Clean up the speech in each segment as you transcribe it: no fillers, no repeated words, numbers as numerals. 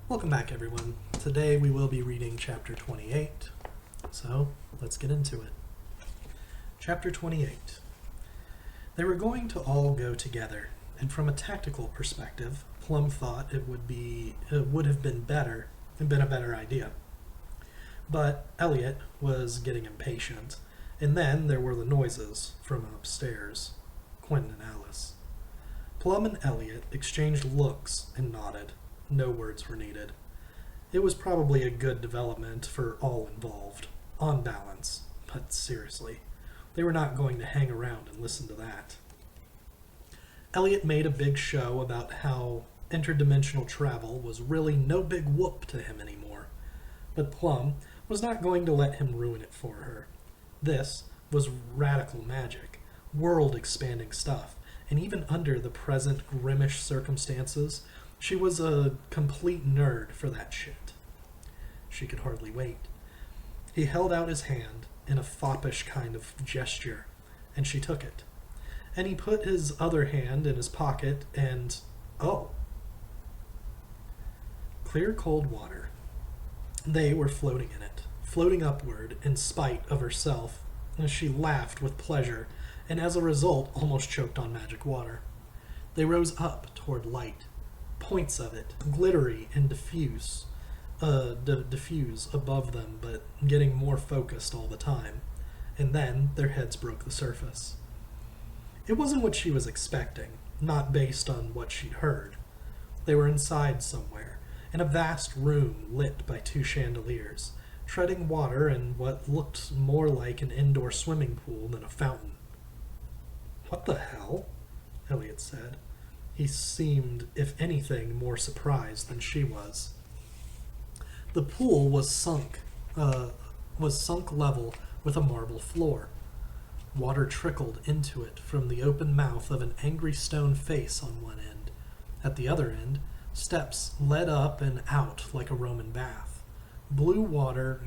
Welcome back, everyone. Today we will be reading Chapter 28, so let's get into it. Chapter 28. They were going to all go together, and from a tactical perspective, Plum thought it would have been a better idea. But Elliot was getting impatient, and then there were the noises from upstairs. Quentin and Alice. Plum and Elliot exchanged looks and nodded. No words were needed. It was probably a good development for all involved, on balance, but seriously, they were not going to hang around and listen to that. Elliot made a big show about how interdimensional travel was really no big whoop to him anymore, but Plum was not going to let him ruin it for her. This was radical magic, world-expanding stuff, and even under the present grimmish circumstances, she was a complete nerd for that shit. She could hardly wait. He held out his hand in a foppish kind of gesture, and she took it. And he put his other hand in his pocket and... oh. Clear cold water. They were floating in it, floating upward in spite of herself, as she laughed with pleasure, and as a result almost choked on magic water. They rose up toward light. Points of it, glittery and diffuse above them, but getting more focused all the time. And then their heads broke the surface. It wasn't what she was expecting, not based on what she'd heard. They were inside somewhere, in a vast room lit by 2 chandeliers, treading water in what looked more like an indoor swimming pool than a fountain. "What the hell?" Elliot said. He seemed, if anything, more surprised than she was. The pool was sunk level with a marble floor. Water trickled into it from the open mouth of an angry stone face on one end. At the other end, steps led up and out like a Roman bath. Blue water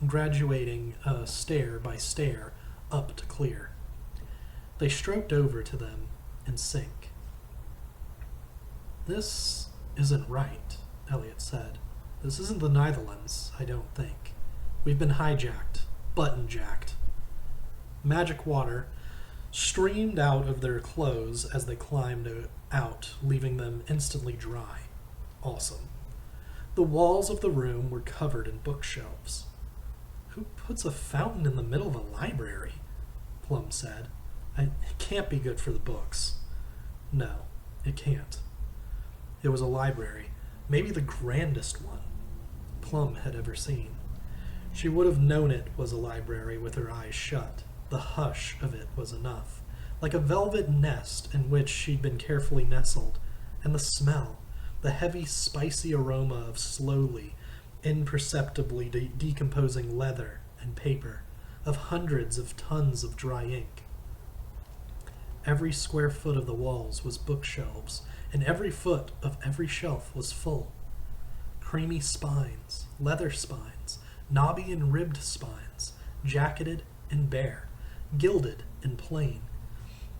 graduating stair by stair up to clear. They stroked over to them and sink. "This isn't right," Elliot said. "This isn't the Netherlands, I don't think. We've been hijacked, button-jacked." Magic water streamed out of their clothes as they climbed out, leaving them instantly dry. Awesome. The walls of the room were covered in bookshelves. "Who puts a fountain in the middle of a library?" Plum said. "It can't be good for the books." "No, it can't." It was a library, maybe the grandest one Plum had ever seen. She would have known it was a library with her eyes shut. The hush of it was enough, like a velvet nest in which she'd been carefully nestled, and the smell, the heavy, spicy aroma of slowly, imperceptibly decomposing leather and paper, of hundreds of tons of dry ink. Every square foot of the walls was bookshelves, and every foot of every shelf was full. Creamy spines, leather spines, knobby and ribbed spines, jacketed and bare, gilded and plain.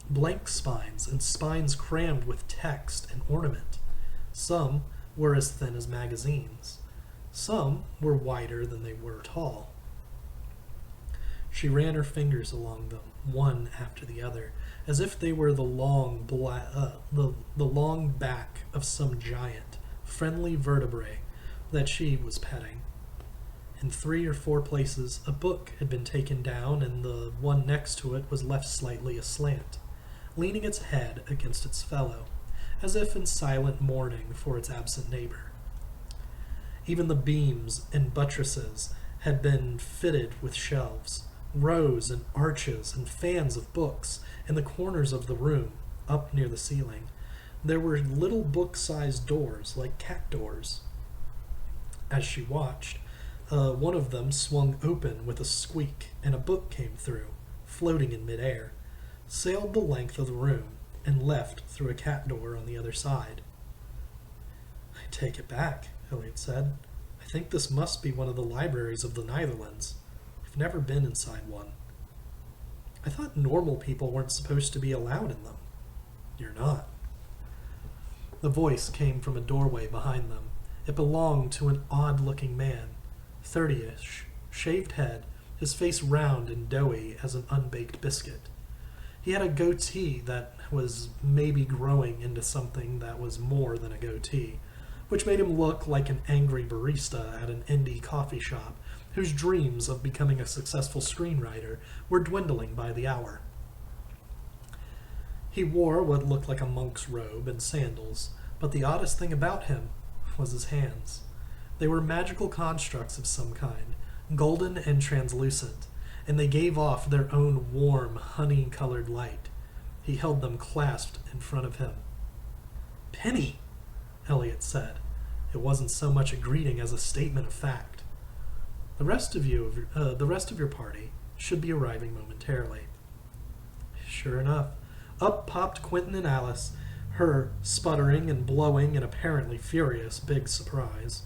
Blank spines and spines crammed with text and ornament. Some were as thin as magazines. Some were wider than they were tall. She ran her fingers along them, one after the other, as if they were the long back of some giant, friendly vertebrae that she was petting. In 3 or 4 places, a book had been taken down, and the one next to it was left slightly aslant, leaning its head against its fellow, as if in silent mourning for its absent neighbor. Even the beams and buttresses had been fitted with shelves, rows and arches and fans of books in the corners of the room, up near the ceiling. There were little book-sized doors, like cat doors. As she watched, one of them swung open with a squeak, and a book came through, floating in midair, sailed the length of the room, and left through a cat door on the other side. "I take it back," Elliot said. "I think this must be one of the libraries of the Netherlands. I've never been inside one. I thought normal people weren't supposed to be allowed in them." You're not. The voice came from a doorway behind them. It belonged to an odd-looking man, 30-ish, shaved head, his face round and doughy as an unbaked biscuit. He had a goatee that was maybe growing into something that was more than a goatee, which made him look like an angry barista at an indie coffee shop whose dreams of becoming a successful screenwriter were dwindling by the hour. He wore what looked like a monk's robe and sandals, but the oddest thing about him was his hands. They were magical constructs of some kind, golden and translucent, and they gave off their own warm, honey-colored light. He held them clasped in front of him. "Penny," Elliot said. It wasn't so much a greeting as a statement of fact. The rest of your party should be arriving momentarily. Sure enough, up popped Quentin and Alice, her sputtering and blowing in apparently furious big surprise.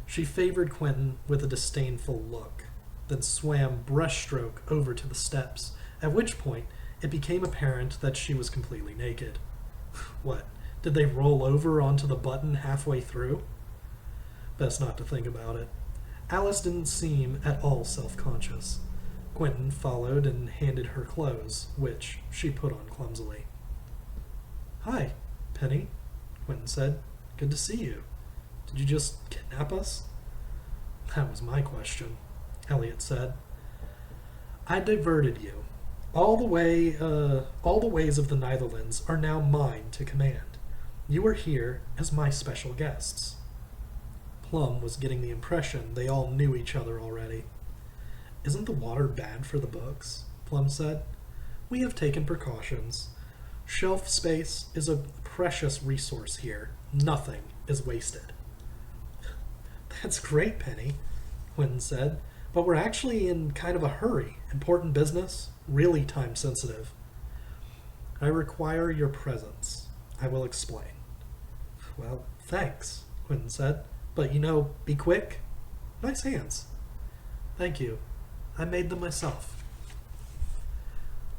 She favored Quentin with a disdainful look, then swam brushstroke over to the steps, at which point it became apparent that she was completely naked. What, did they roll over onto the button halfway through? Best not to think about it. Alice didn't seem at all self-conscious. Quentin followed and handed her clothes, which she put on clumsily. "Hi, Penny," Quentin said. "Good to see you. Did you just kidnap us?" "That was my question," Elliot said. "I diverted you. All the ways of the Netherlands are now mine to command. You are here as my special guests." Plum was getting the impression they all knew each other already. "Isn't the water bad for the books?" Plum said. "We have taken precautions. Shelf space is a precious resource here. Nothing is wasted." "That's great, Penny," Quentin said, "but we're actually in kind of a hurry. Important business, really time sensitive." "I require your presence. I will explain." "Well, thanks," Quentin said, "but be quick. Nice hands." "Thank you. I made them myself."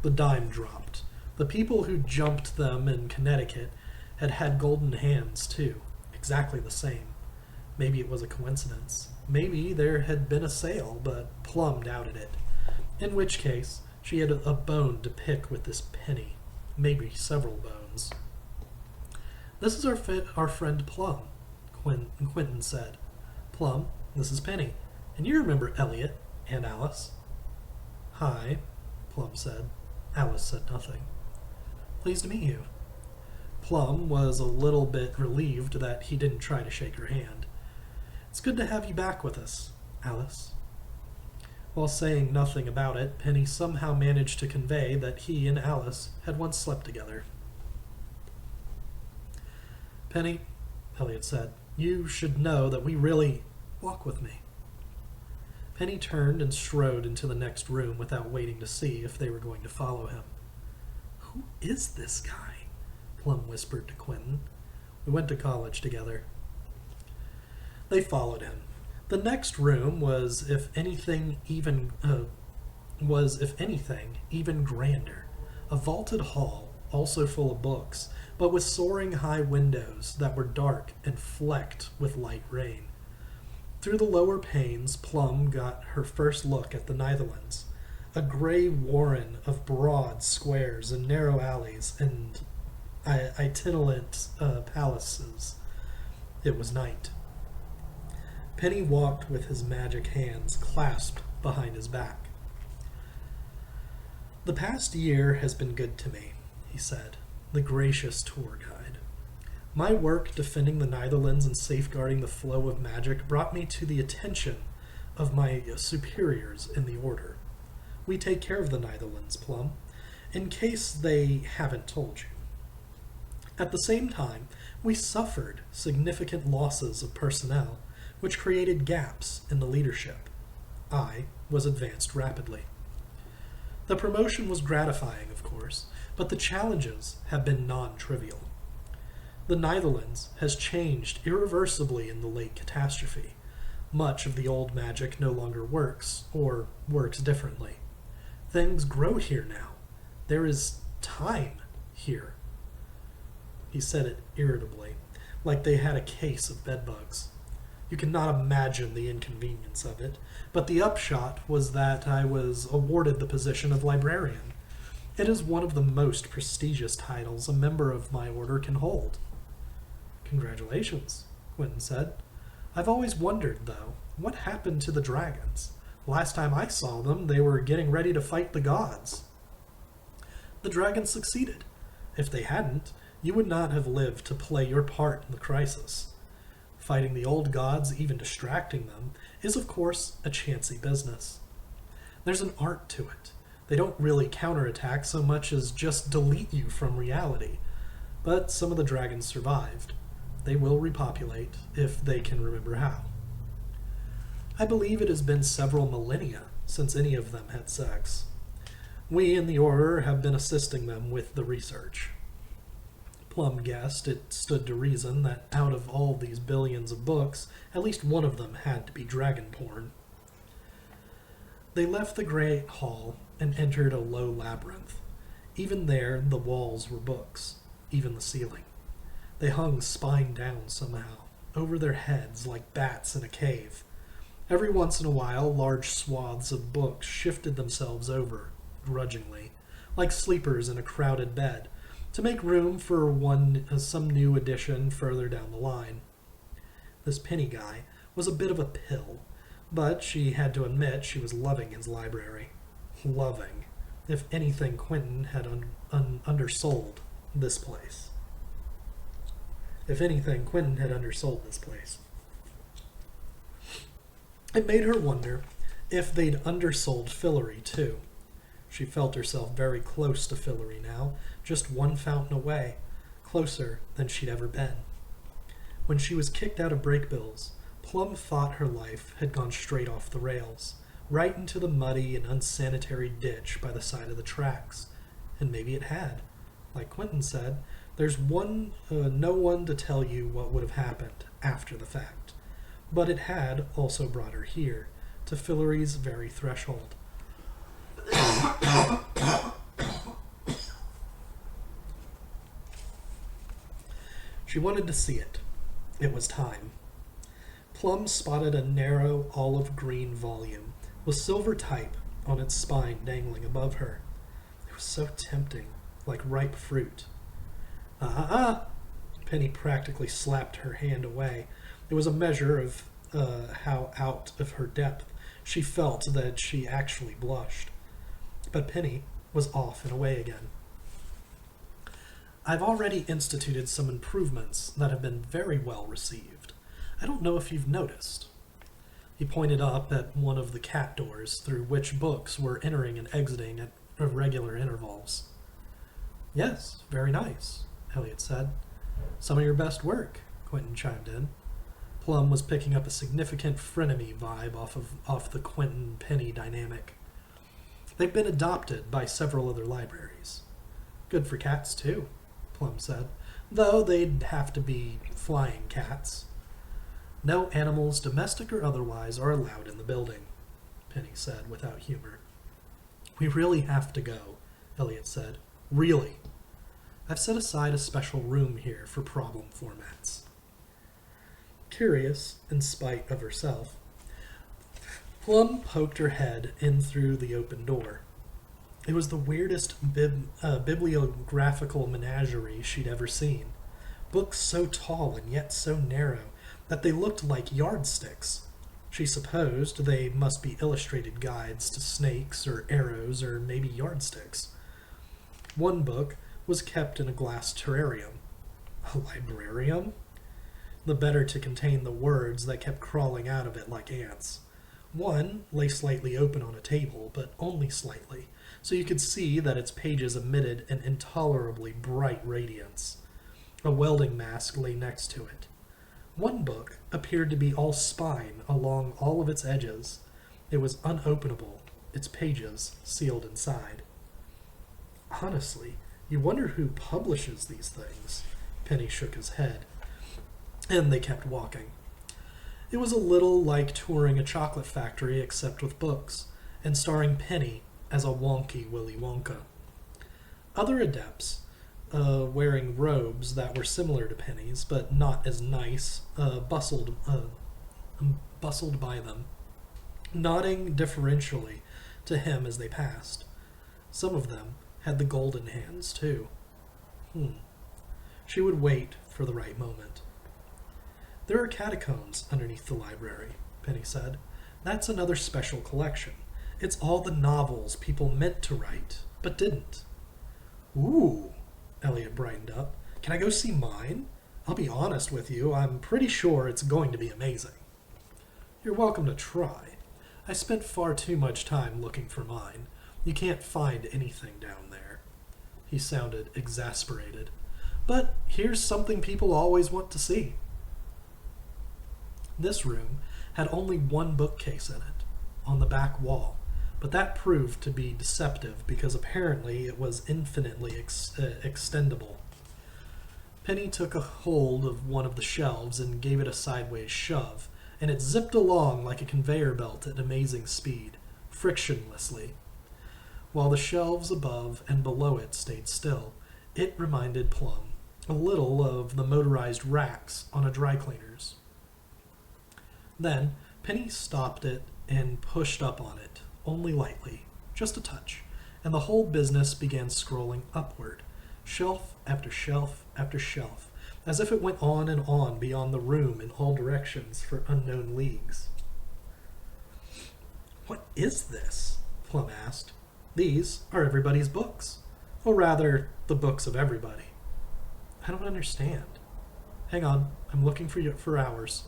The dime dropped. The people who jumped them in Connecticut had golden hands, too, exactly the same. Maybe it was a coincidence. Maybe there had been a sale, but Plum doubted it. In which case, she had a bone to pick with this Penny. Maybe several bones. "This is our friend Plum," Quentin said. "Plum, this is Penny. And you remember Elliot and Alice." "Hi," Plum said. Alice said nothing. "Pleased to meet you." Plum was a little bit relieved that he didn't try to shake her hand. "It's good to have you back with us, Alice." While saying nothing about it, Penny somehow managed to convey that he and Alice had once slept together. "Penny," Elliot said, "you should know that we really walk with me." Penny turned and strode into the next room without waiting to see if they were going to follow him. "Who is this guy?" Plum whispered to Quentin. "We went to college together." They followed him. The next room was, if anything, even grander. A vaulted hall, also full of books, but with soaring high windows that were dark and flecked with light rain. Through the lower panes, Plum got her first look at the Netherlands, a gray warren of broad squares and narrow alleys and itinerant palaces. It was night. Penny walked with his magic hands clasped behind his back. "The past year has been good to me," he said, the gracious tour guide. "My work defending the Netherlands and safeguarding the flow of magic brought me to the attention of my superiors in the Order. We take care of the Netherlands, Plum, in case they haven't told you. At the same time, we suffered significant losses of personnel, which created gaps in the leadership. I was advanced rapidly. The promotion was gratifying, of course, but the challenges have been non-trivial. The Netherlands has changed irreversibly in the late catastrophe. Much of the old magic no longer works, or works differently. Things grow here now. There is time here. He said it irritably, like they had a case of bedbugs. You cannot imagine the inconvenience of it, but the upshot was that I was awarded the position of librarian. It is one of the most prestigious titles a member of my order can hold. Congratulations, Quentin said. I've always wondered, though, what happened to the dragons? Last time I saw them, they were getting ready to fight the gods. The dragons succeeded. If they hadn't, you would not have lived to play your part in the crisis. Fighting the old gods, even distracting them, is of course a chancy business. There's an art to it. They don't really counterattack so much as just delete you from reality. But some of the dragons survived. They will repopulate, if they can remember how. I believe it has been several millennia since any of them had sex. We in the Order have been assisting them with the research. Plum guessed it stood to reason that out of all these billions of books, at least one of them had to be dragon porn. They left the great hall and entered a low labyrinth. Even there, the walls were books, even the ceiling. They hung spine down somehow, over their heads like bats in a cave. Every once in a while, large swaths of books shifted themselves over, grudgingly, like sleepers in a crowded bed, to make room for some new edition further down the line. This Penny guy was a bit of a pill, but she had to admit she was loving his library. Loving. If anything, Quentin had undersold this place. If anything, Quentin had undersold this place. It made her wonder if they'd undersold Fillory, too. She felt herself very close to Fillory now, just one fountain away, closer than she'd ever been. When she was kicked out of Breakbills, Plum thought her life had gone straight off the rails, right into the muddy and unsanitary ditch by the side of the tracks. And maybe it had. Like Quentin said, there's no one to tell you what would have happened after the fact. But it had also brought her here, to Fillory's very threshold. She wanted to see it. It was time. Plum spotted a narrow olive green volume with silver type on its spine dangling above her. It was so tempting, like ripe fruit. Penny practically slapped her hand away. It was a measure of how out of her depth she felt that she actually blushed. But Penny was off and away again. I've already instituted some improvements that have been very well received. I don't know if you've noticed. He pointed up at one of the cat doors through which books were entering and exiting at regular intervals. Yes, very nice, Elliot said. Some of your best work, Quentin chimed in. Plum was picking up a significant frenemy vibe off the Quentin-Penny dynamic. They've been adopted by several other libraries. Good for cats, too, Plum said, though they'd have to be flying cats. No animals, domestic or otherwise, are allowed in the building, Penny said without humor. We really have to go, Elliot said. Really. I've set aside a special room here for problem formats. Curious, in spite of herself, Plum poked her head in through the open door. It was the weirdest bibliographical menagerie she'd ever seen. Books so tall and yet so narrow that they looked like yardsticks. She supposed they must be illustrated guides to snakes or arrows or maybe yardsticks. One book was kept in a glass terrarium. A librarium? The better to contain the words that kept crawling out of it like ants. One lay slightly open on a table, but only slightly, so you could see that its pages emitted an intolerably bright radiance. A welding mask lay next to it. One book appeared to be all spine along all of its edges. It was unopenable, its pages sealed inside. Honestly, you wonder who publishes these things. Penny shook his head, and they kept walking. It was a little like touring a chocolate factory except with books, and starring Penny as a wonky Willy Wonka. Other adepts wearing robes that were similar to Penny's, but not as nice, bustled by them, nodding deferentially to him as they passed. Some of them had the golden hands, too. She would wait for the right moment. There are catacombs underneath the library, Penny said. That's another special collection. It's all the novels people meant to write, but didn't. Ooh, Elliot brightened up. Can I go see mine? I'll be honest with you, I'm pretty sure it's going to be amazing. You're welcome to try. I spent far too much time looking for mine. You can't find anything down there. He sounded exasperated. But here's something people always want to see. This room had only one bookcase in it, on the back wall, but that proved to be deceptive because apparently it was infinitely extendable. Penny took a hold of one of the shelves and gave it a sideways shove, and it zipped along like a conveyor belt at amazing speed, frictionlessly. While the shelves above and below it stayed still, it reminded Plum a little of the motorized racks on a dry cleaner's. Then Penny stopped it and pushed up on it, only lightly, just a touch, and the whole business began scrolling upward, shelf after shelf after shelf, as if it went on and on beyond the room in all directions for unknown leagues. What is this? Plum asked. These are everybody's books. Or rather, the books of everybody. I don't understand. Hang on, I'm looking for you for hours.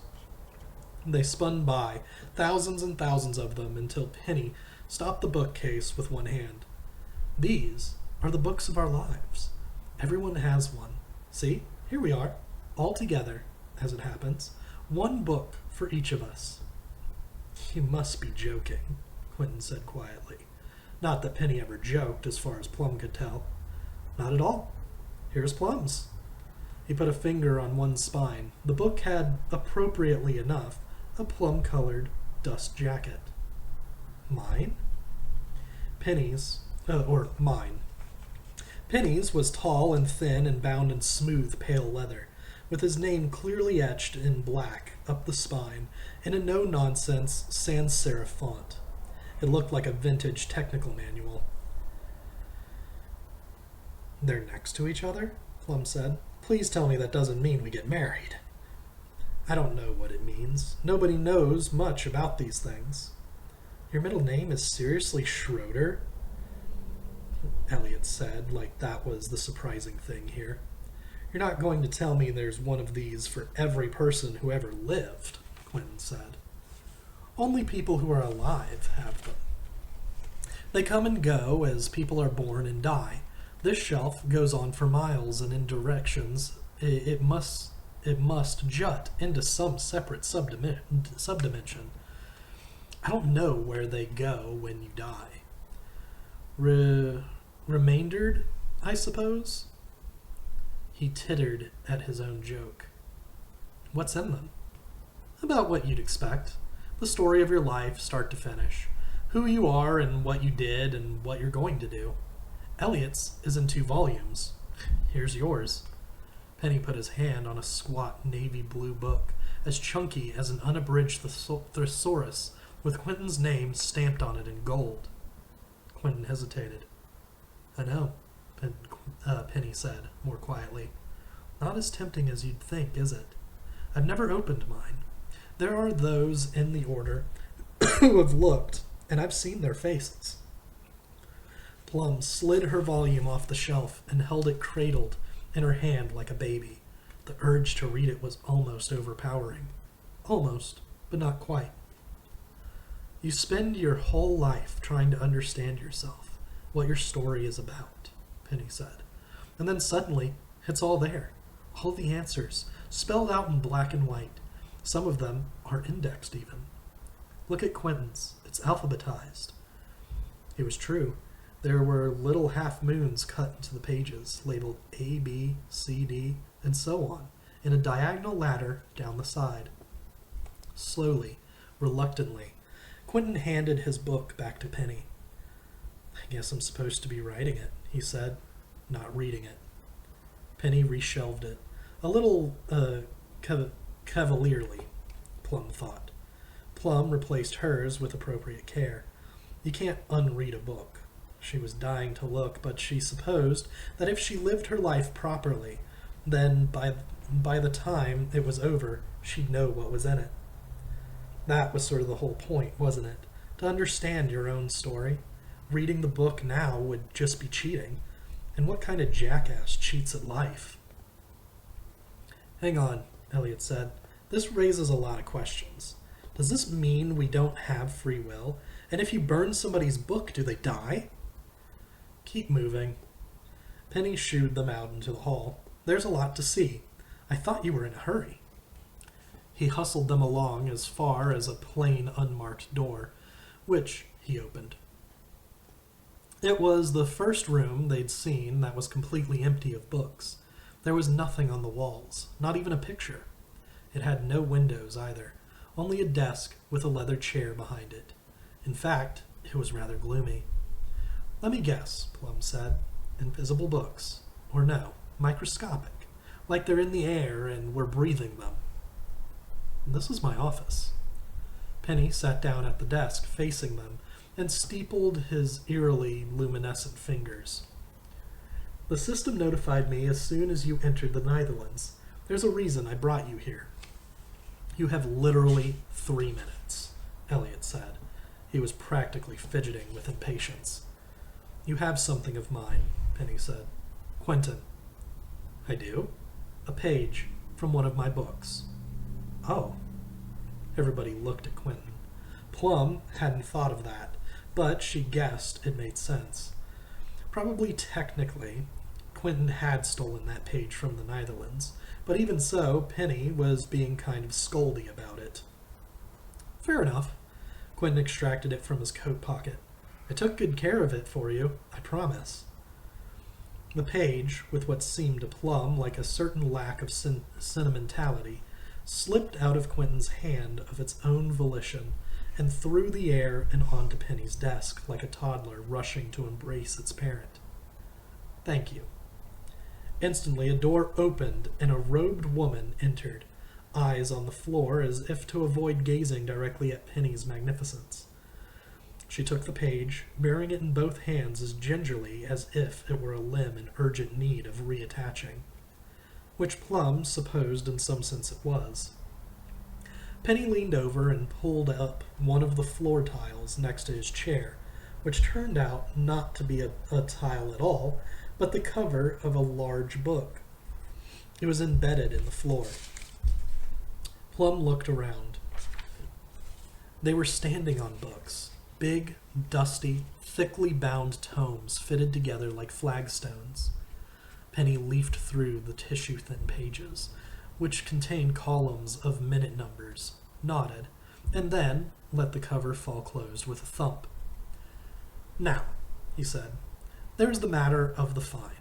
They spun by, thousands and thousands of them, until Penny stopped the bookcase with one hand. These are the books of our lives. Everyone has one. See, here we are, all together, as it happens. One book for each of us. You must be joking, Quentin said quietly. Not that Penny ever joked, as far as Plum could tell. Not at all. Here's Plum's. He put a finger on one spine. The book had, appropriately enough, a plum-colored dust jacket. Mine? Penny's, or mine. Penny's was tall and thin and bound in smooth, pale leather, with his name clearly etched in black up the spine in a no-nonsense sans-serif font. It looked like a vintage technical manual. They're next to each other? Plum said. Please tell me that doesn't mean we get married. I don't know what it means. Nobody knows much about these things. Your middle name is seriously Schroeder? Elliot said, like that was the surprising thing here. You're not going to tell me there's one of these for every person who ever lived, Quentin said. Only people who are alive have them. They come and go as people are born and die. This shelf goes on for miles and in directions it must jut into some separate subdimension. I don't know where they go when you die. Remaindered, I suppose? He tittered at his own joke. What's in them? About what you'd expect. The story of your life, start to finish. Who you are and what you did and what you're going to do. Elliot's is in 2 volumes. Here's yours. Penny put his hand on a squat navy blue book, as chunky as an unabridged thesaurus, with Quentin's name stamped on it in gold. Quentin hesitated. I know, Penny said, more quietly. Not as tempting as you'd think, is it? I've never opened mine. There are those in the order who have looked, and I've seen their faces. Plum slid her volume off the shelf and held it cradled in her hand like a baby. The urge to read it was almost overpowering. Almost, but not quite. You spend your whole life trying to understand yourself, what your story is about, Penny said. And then suddenly, it's all there. All the answers, spelled out in black and white. Some of them are indexed even. Look at Quentin's. It's alphabetized. It was true. There were little half-moons cut into the pages, labeled A, B, C, D, and so on, in a diagonal ladder down the side. Slowly, reluctantly, Quentin handed his book back to Penny. I guess I'm supposed to be writing it, he said, not reading it. Penny reshelved it. A little, cavalierly, Plum thought. Plum replaced hers with appropriate care. You can't unread a book. She was dying to look, but she supposed that if she lived her life properly, then by the time it was over, she'd know what was in it. That was sort of the whole point, wasn't it? To understand your own story. Reading the book now would just be cheating. And what kind of jackass cheats at life? Hang on, Elliot said. This raises a lot of questions. Does this mean we don't have free will? And if you burn somebody's book, do they die? Keep moving. Penny shooed them out into the hall. There's a lot to see. I thought you were in a hurry. He hustled them along as far as a plain, unmarked door, which he opened. It was the first room they'd seen that was completely empty of books. There was nothing on the walls, not even a picture. It had no windows either, only a desk with a leather chair behind it. In fact, it was rather gloomy. Let me guess, Plum said. Invisible books. Or no, microscopic, like they're in the air and we're breathing them. This is my office. Penny sat down at the desk facing them and steepled his eerily luminescent fingers. The system notified me as soon as you entered the Netherlands. There's a reason I brought you here. You have literally 3 minutes, Elliot said. He was practically fidgeting with impatience. You have something of mine, Penny said. Quentin. I do? A page from one of my books. Oh. Everybody looked at Quentin. Plum hadn't thought of that, but she guessed it made sense. Probably technically, Quentin had stolen that page from the Netherlands, but even so, Penny was being kind of scoldy about it. Fair enough. Quentin extracted it from his coat pocket. I took good care of it for you, I promise. The page, with what seemed to Plum like a certain lack of sentimentality, slipped out of Quentin's hand of its own volition and through the air and onto Penny's desk like a toddler rushing to embrace its parent. Thank you. Instantly, a door opened and a robed woman entered, eyes on the floor as if to avoid gazing directly at Penny's magnificence. She took the page, bearing it in both hands as gingerly as if it were a limb in urgent need of reattaching, which Plum supposed in some sense it was. Penny leaned over and pulled up one of the floor tiles next to his chair, which turned out not to be a tile at all, but the cover of a large book. It was embedded in the floor. Plum looked around. They were standing on books, big, dusty, thickly bound tomes fitted together like flagstones. Penny leafed through the tissue-thin pages, which contained columns of minute numbers, nodded, and then let the cover fall closed with a thump. Now, he said, there's the matter of the fine.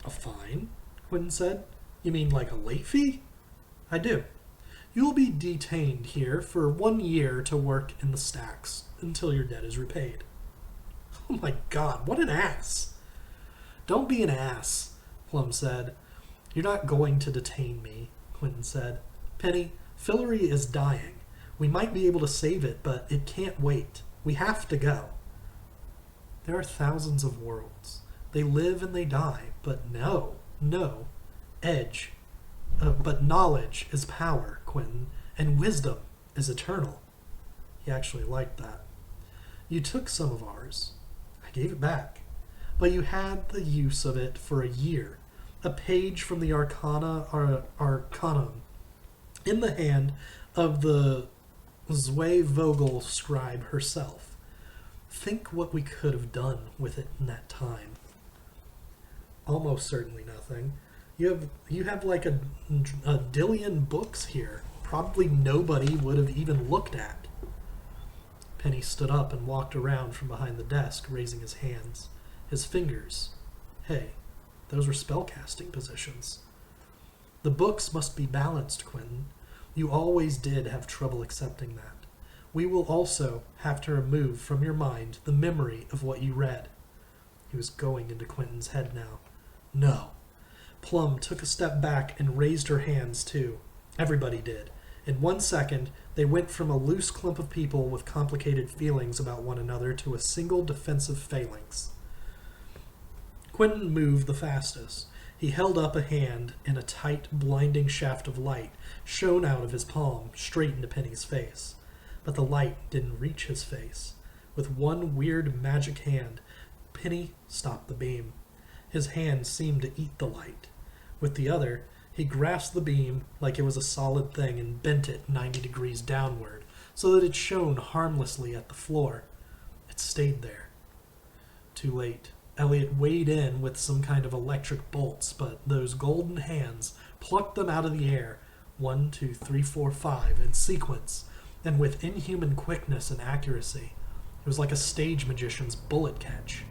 A fine? Quentin said. You mean like a late fee? I do. You'll be detained here for 1 year to work in the stacks until your debt is repaid. Oh my God, what an ass! Don't be an ass, Plum said. You're not going to detain me, Quentin said. Penny, Fillory is dying. We might be able to save it, but it can't wait. We have to go. There are thousands of worlds. They live and they die, but no, Edge. But knowledge is power, Quentin, and wisdom is eternal. He actually liked that. You took some of ours. I gave it back. But you had the use of it for a year. A page from the Arcanum in the hand of the Zweivogel scribe herself. Think what we could have done with it in that time. Almost certainly nothing. You have like a dillion books here. Probably nobody would have even looked at. Penny stood up and walked around from behind the desk, raising his hands. His fingers. Hey, those were spellcasting positions. The books must be balanced, Quentin. You always did have trouble accepting that. We will also have to remove from your mind the memory of what you read. He was going into Quentin's head now. No. Plum took a step back and raised her hands, too. Everybody did. In 1 second, they went from a loose clump of people with complicated feelings about one another to a single defensive phalanx. Quentin moved the fastest. He held up a hand, and a tight, blinding shaft of light shone out of his palm, straight into Penny's face. But the light didn't reach his face. With one weird magic hand, Penny stopped the beam. His hand seemed to eat the light. With the other, he grasped the beam like it was a solid thing and bent it 90 degrees downward so that it shone harmlessly at the floor. It stayed there. Too late. Elliot weighed in with some kind of electric bolts, but those golden hands plucked them out of the air, 1, 2, 3, 4, 5, in sequence, and with inhuman quickness and accuracy. It was like a stage magician's bullet catch.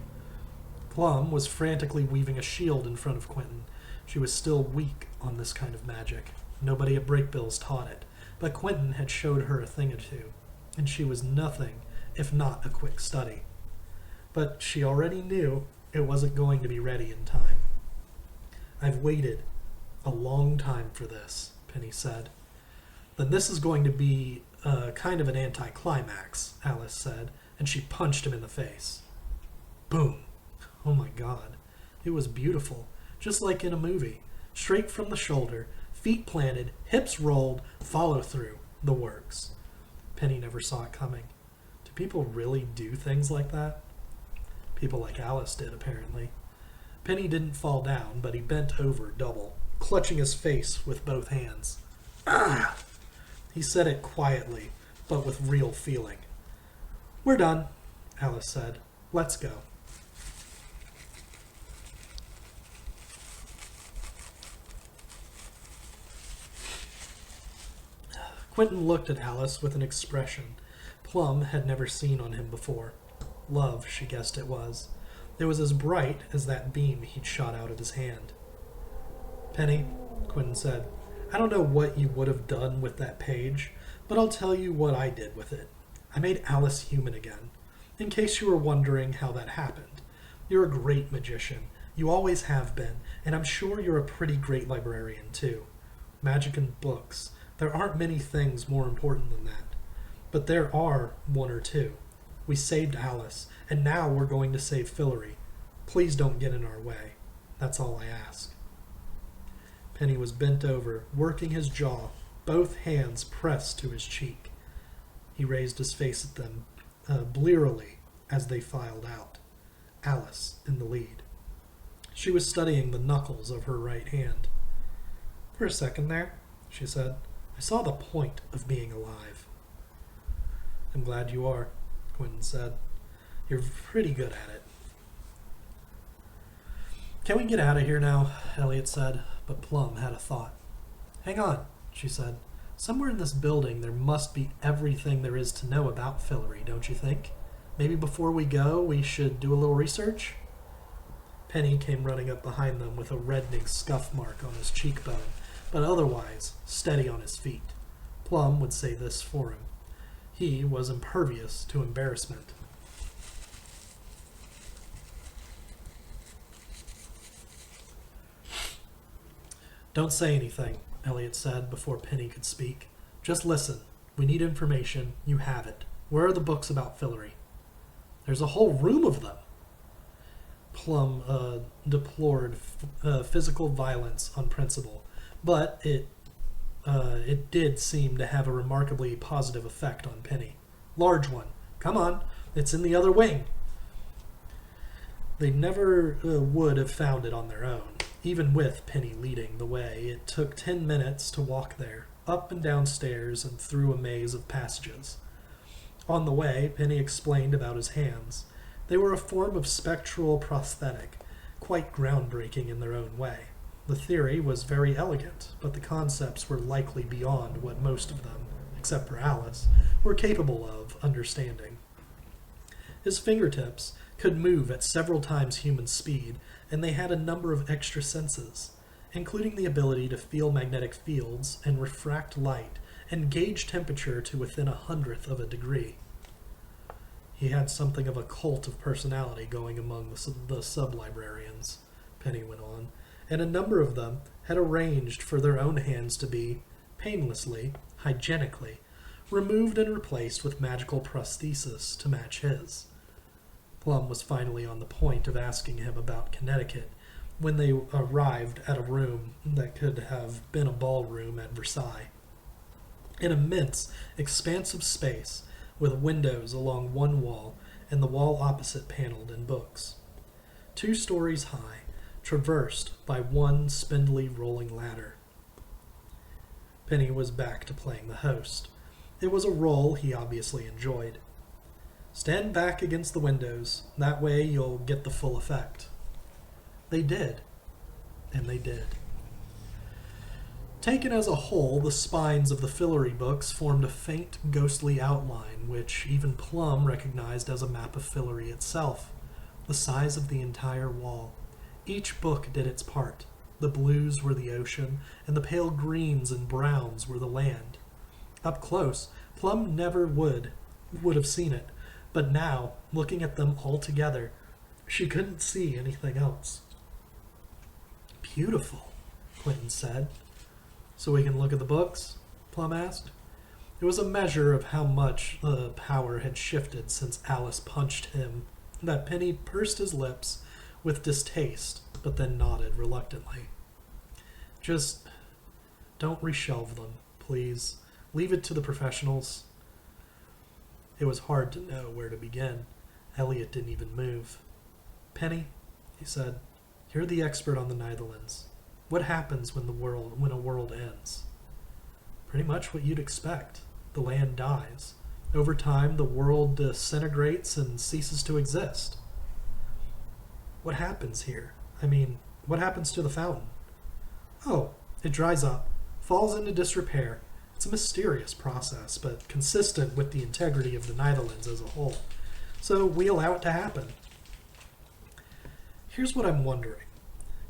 Plum was frantically weaving a shield in front of Quentin. She was still weak on this kind of magic. Nobody at Breakbills taught it, but Quentin had showed her a thing or two, and she was nothing if not a quick study. But she already knew it wasn't going to be ready in time. "I've waited a long time for this," Penny said. "Then this is going to be kind of an anticlimax," Alice said, and she punched him in the face. Boom! Oh my God. It was beautiful, just like in a movie. Straight from the shoulder, feet planted, hips rolled, follow through, the works. Penny never saw it coming. Do people really do things like that? People like Alice did, apparently. Penny didn't fall down, but he bent over double, clutching his face with both hands. "Ah!" He said it quietly, but with real feeling. "We're done," Alice said. "Let's go." Quentin looked at Alice with an expression Plum had never seen on him before. Love, she guessed it was. It was as bright as that beam he'd shot out of his hand. "Penny," Quentin said, "I don't know what you would have done with that page, but I'll tell you what I did with it. I made Alice human again. In case you were wondering how that happened. You're a great magician. You always have been, and I'm sure you're a pretty great librarian, too. Magic and books. There aren't many things more important than that. But there are one or two. We saved Alice, and now we're going to save Fillory. Please don't get in our way. That's all I ask." Penny was bent over, working his jaw, both hands pressed to his cheek. He raised his face at them, blearily, as they filed out. Alice in the lead. She was studying the knuckles of her right hand. "For a second there," she said, "I saw the point of being alive." "I'm glad you are," Quentin said. "You're pretty good at it." "Can we get out of here now?" Elliot said, but Plum had a thought. "Hang on," she said. "Somewhere in this building there must be everything there is to know about Fillory, don't you think? Maybe before we go we should do a little research?" Penny came running up behind them with a reddening scuff mark on his cheekbone, but otherwise steady on his feet. Plum would say this for him. He was impervious to embarrassment. "Don't say anything," Elliot said before Penny could speak. "Just listen. We need information. You have it. Where are the books about Fillory?" "There's a whole room of them." Plum deplored physical violence on principle, but it did seem to have a remarkably positive effect on Penny. "Large one. Come on. It's in the other wing." They never would have found it on their own, even with Penny leading the way. It took 10 minutes to walk there, up and down stairs and through a maze of passages. On the way, Penny explained about his hands. They were a form of spectral prosthetic, quite groundbreaking in their own way. The theory was very elegant, but the concepts were likely beyond what most of them, except for Alice, were capable of understanding. His fingertips could move at several times human speed, and they had a number of extra senses, including the ability to feel magnetic fields and refract light and gauge temperature to within 1/100th of a degree. He had something of a cult of personality going among the sub-librarians, Penny went on, and a number of them had arranged for their own hands to be, painlessly, hygienically, removed and replaced with magical prosthesis to match his. Plum was finally on the point of asking him about Connecticut when they arrived at a room that could have been a ballroom at Versailles. An immense, expansive space with windows along one wall and the wall opposite paneled in books. 2 stories high, traversed by one spindly rolling ladder. Penny was back to playing the host. It was a role he obviously enjoyed. Stand back against the windows, that way you'll get the full effect. They did, and they did. Taken as a whole, the spines of the Fillory books formed a faint, ghostly outline, which even Plum recognized as a map of Fillory itself, the size of the entire wall. Each book did its part. The blues were the ocean, and the pale greens and browns were the land. Up close, Plum never would have seen it, but now, looking at them all together, she couldn't see anything else. Beautiful, Quentin said. So we can look at the books? Plum asked. It was a measure of how much the power had shifted since Alice punched him that Penny pursed his lips with distaste, but then nodded reluctantly. Just don't reshelve them, please. Leave it to the professionals. It was hard to know where to begin. Elliot didn't even move. Penny, he said, you're the expert on the Netherlands. What happens when a world ends? Pretty much what you'd expect. The land dies. Over time, the world disintegrates and ceases to exist. What happens here? I mean, what happens to the fountain? Oh, it dries up, falls into disrepair. It's a mysterious process, but consistent with the integrity of the Netherlands as a whole. So we allow it to happen. Here's what I'm wondering.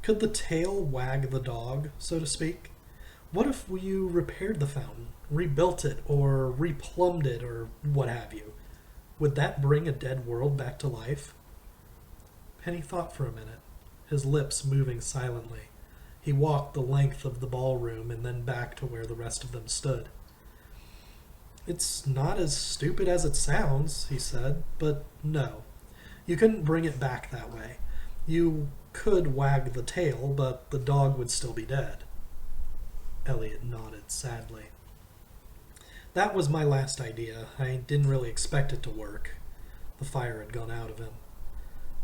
Could the tail wag the dog, so to speak? What if you repaired the fountain, rebuilt it, or replumbed it, or what have you? Would that bring a dead world back to life? Penny thought for a minute, his lips moving silently. He walked the length of the ballroom and then back to where the rest of them stood. It's not as stupid as it sounds, he said, but no. You couldn't bring it back that way. You could wag the tail, but the dog would still be dead. Elliot nodded sadly. That was my last idea. I didn't really expect it to work. The fire had gone out of him.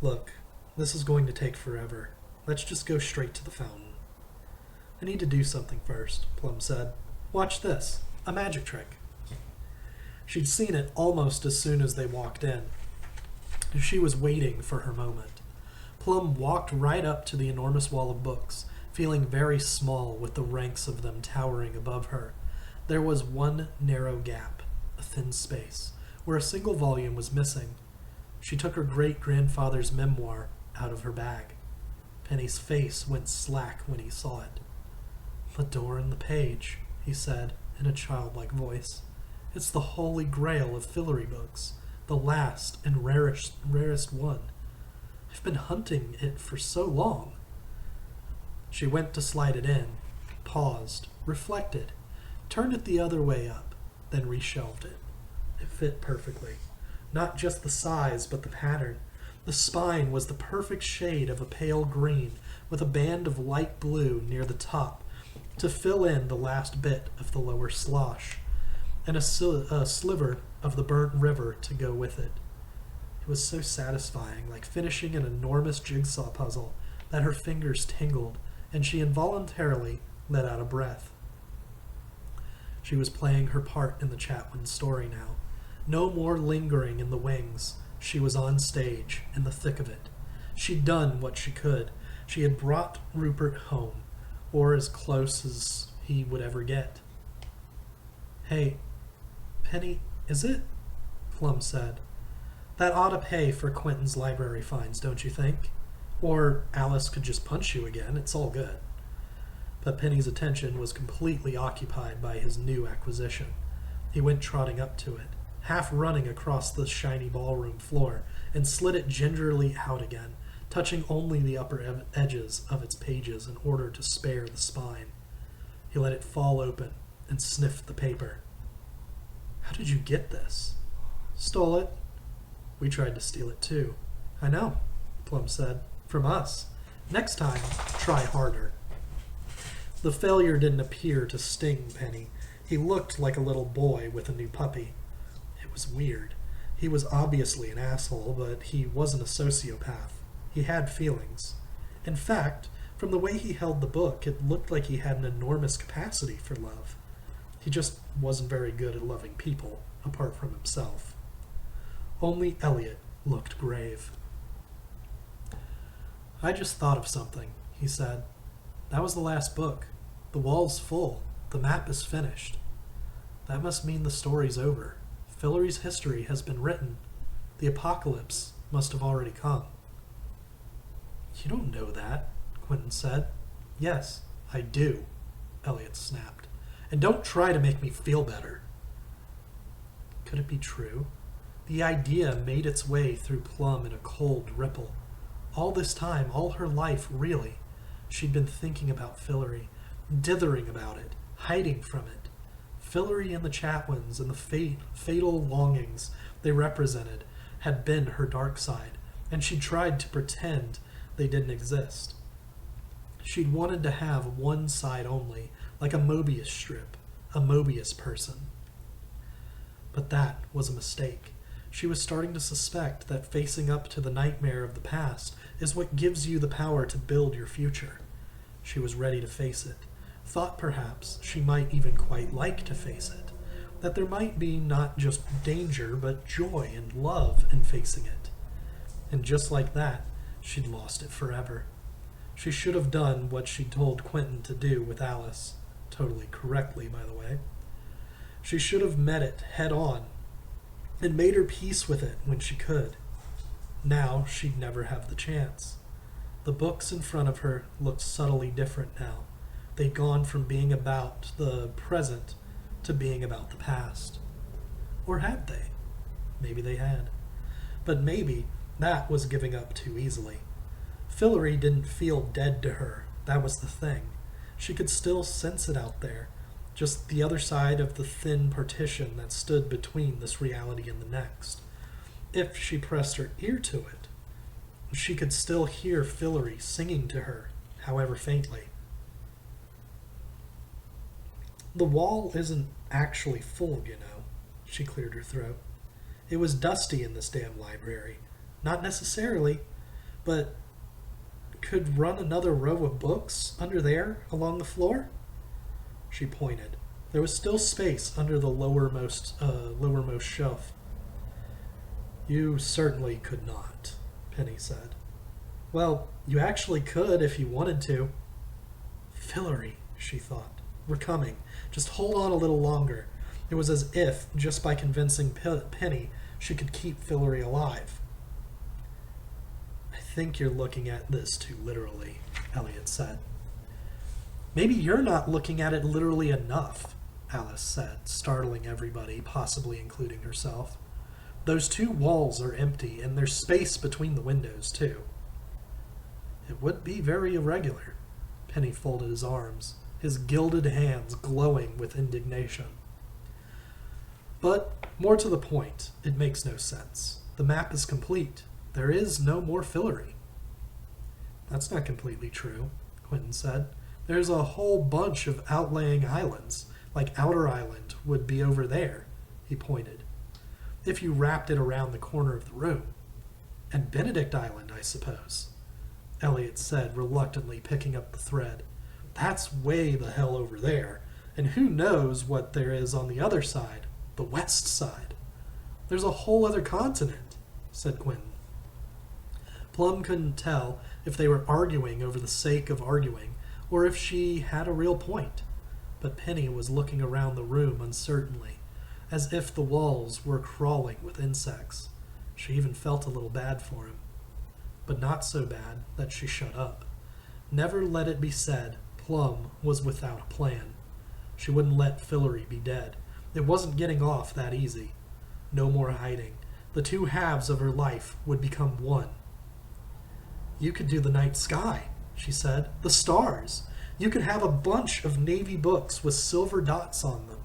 Look, this is going to take forever. Let's just go straight to the fountain. I need to do something first, Plum said. Watch this. A magic trick. She'd seen it almost as soon as they walked in. She was waiting for her moment. Plum walked right up to the enormous wall of books, feeling very small with the ranks of them towering above her. There was one narrow gap, a thin space, where a single volume was missing. She took her great-grandfather's memoir out of her bag. Penny's face went slack when he saw it. "The door and the page," he said in a childlike voice. "It's the holy grail of Fillory books, the last and rarest one. I've been hunting it for so long." She went to slide it in, paused, reflected, turned it the other way up, then reshelved it. It fit perfectly. Not just the size, but the pattern. The spine was the perfect shade of a pale green, with a band of light blue near the top to fill in the last bit of the lower slosh, and a sliver of the burnt river to go with it. It was so satisfying, like finishing an enormous jigsaw puzzle, that her fingers tingled, and she involuntarily let out a breath. She was playing her part in the Chatwin story now. No more lingering in the wings. She was on stage, in the thick of it. She'd done what she could. She had brought Rupert home, or as close as he would ever get. "Hey, Penny, is it?" Plum said. "That ought to pay for Quentin's library fines, don't you think? Or Alice could just punch you again. It's all good." But Penny's attention was completely occupied by his new acquisition. He went trotting up to it, half running across the shiny ballroom floor, and slid it gingerly out again, touching only the upper edges of its pages in order to spare the spine. He let it fall open and sniffed the paper. How did you get this? Stole it. We tried to steal it too. I know, Plum said. From us. Next time, try harder. The failure didn't appear to sting Penny. He looked like a little boy with a new puppy. It was weird. He was obviously an asshole, but he wasn't a sociopath. He had feelings. In fact, from the way he held the book, it looked like he had an enormous capacity for love. He just wasn't very good at loving people, apart from himself. Only Elliot looked grave. I just thought of something, he said. That was the last book. The wall's full. The map is finished. That must mean the story's over. Fillory's history has been written. The apocalypse must have already come. You don't know that, Quentin said. Yes, I do, Elliot snapped. And don't try to make me feel better. Could it be true? The idea made its way through Plum in a cold ripple. All this time, all her life, really, she'd been thinking about Fillory, dithering about it, hiding from it. Fillory and the Chatwins and the fatal longings they represented had been her dark side, and she'd tried to pretend they didn't exist. She'd wanted to have one side only, like a Mobius strip, a Mobius person. But that was a mistake. She was starting to suspect that facing up to the nightmare of the past is what gives you the power to build your future. She was ready to face it. Thought perhaps she might even quite like to face it. That there might be not just danger, but joy and love in facing it. And just like that, she'd lost it forever. She should have done what she'd told Quentin to do with Alice. Totally correctly, by the way. She should have met it head on and made her peace with it when she could. Now she'd never have the chance. The books in front of her looked subtly different now. They'd gone from being about the present to being about the past. Or had they? Maybe they had. But maybe that was giving up too easily. Fillory didn't feel dead to her. That was the thing. She could still sense it out there, just the other side of the thin partition that stood between this reality and the next. If she pressed her ear to it, she could still hear Fillory singing to her, however faintly. The wall isn't actually full, you know, she cleared her throat. It was dusty in this damn library. Not necessarily, but could run another row of books under there along the floor? She pointed. There was still space under the lowermost shelf. You certainly could not, Penny said. Well, you actually could if you wanted to. Fillory, she thought. We're coming. Just hold on a little longer. It was as if, just by convincing Penny, she could keep Fillory alive. I think you're looking at this too literally, Elliot said. Maybe you're not looking at it literally enough, Alice said, startling everybody, possibly including herself. Those two walls are empty, and there's space between the windows, too. It would be very irregular. Penny folded his arms, his gilded hands glowing with indignation. But, more to the point, it makes no sense. The map is complete. There is no more Fillory. That's not completely true, Quentin said. There's a whole bunch of outlying islands, like Outer Island would be over there, he pointed. If you wrapped it around the corner of the room. And Benedict Island, I suppose, Elliot said, reluctantly picking up the thread. That's way the hell over there, and who knows what there is on the other side, the west side. There's a whole other continent, said Quentin. Plum couldn't tell if they were arguing over the sake of arguing, or if she had a real point. But Penny was looking around the room uncertainly, as if the walls were crawling with insects. She even felt a little bad for him, but not so bad that she shut up. Never let it be said Plum was without a plan. She wouldn't let Fillory be dead. It wasn't getting off that easy. No more hiding. The two halves of her life would become one. You could do the night sky, she said. The stars. You could have a bunch of navy books with silver dots on them.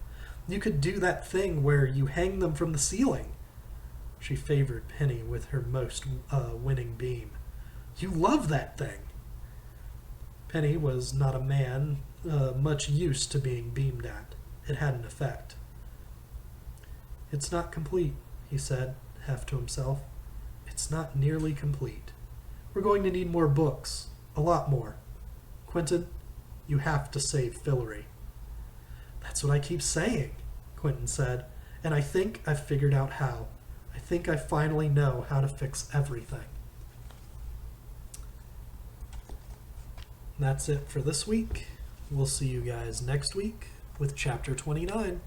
You could do that thing where you hang them from the ceiling. She favored Penny with her most winning beam. You love that thing. Penny was not a man much used to being beamed at. It had an effect. It's not complete, he said, half to himself. It's not nearly complete. We're going to need more books. A lot more. Quentin, you have to save Fillory. That's what I keep saying, Quentin said, and I think I've figured out how. I think I finally know how to fix everything. That's it for this week. We'll see you guys next week with Chapter 29.